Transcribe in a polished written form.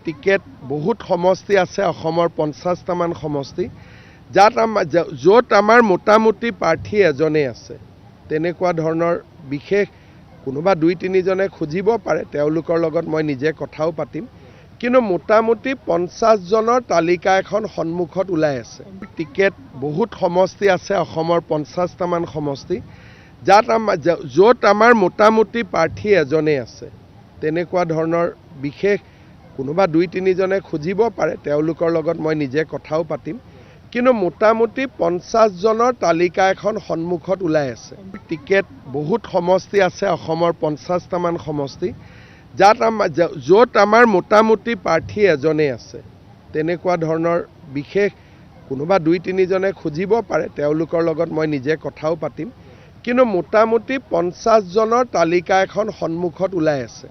Ticket বহুত সমষ্টি আছে, 50টামান সমষ্টি, য'ত আমাৰ মোটামুটি প্ৰাৰ্থী এজনেই আছে। তেনেকুৱা ধৰণৰ বিশেষ কোনোবা 2-3জনে খুজিব পাৰে, তেওঁলোকৰ লগত মই নিজে কথাও পাতিম, কিন্তু মোটামুটি 50জনৰ তালিকা এখন সন্মুখত ওলাই আছে। টিকেট বহুত সমষ্টি আছে, 50টামান সমষ্টি, য'ত আমাৰ মোটামুটি প্ৰাৰ্থী এজনেই আছে। তেনেকুৱা ধৰণৰ বিশেষ কোনোবা 2-3জনে খুজিব পাৰে, তেওঁলোকৰ লগত মই নিজে কথাও পাতিম, কিন্তু মোটামুটি 50জনৰ তালিকা এখন সন্মুখত ওলাই আছে। টিকেট বহুত সমষ্টি আছে, 50টামান সমষ্টি, য'ত আমাৰ মোটামুটি প্ৰাৰ্থী এজনেই আছে। তেনেকুৱা ধৰণৰ বিশেষ কোনোবা 2-3জনে খুজিব পাৰে, তেওঁলোকৰ লগত মই নিজে কথাও পাতিম, কিন্তু মোটামুটি 50জনৰ তালিকা এখন সন্মুখত ওলাই আছে।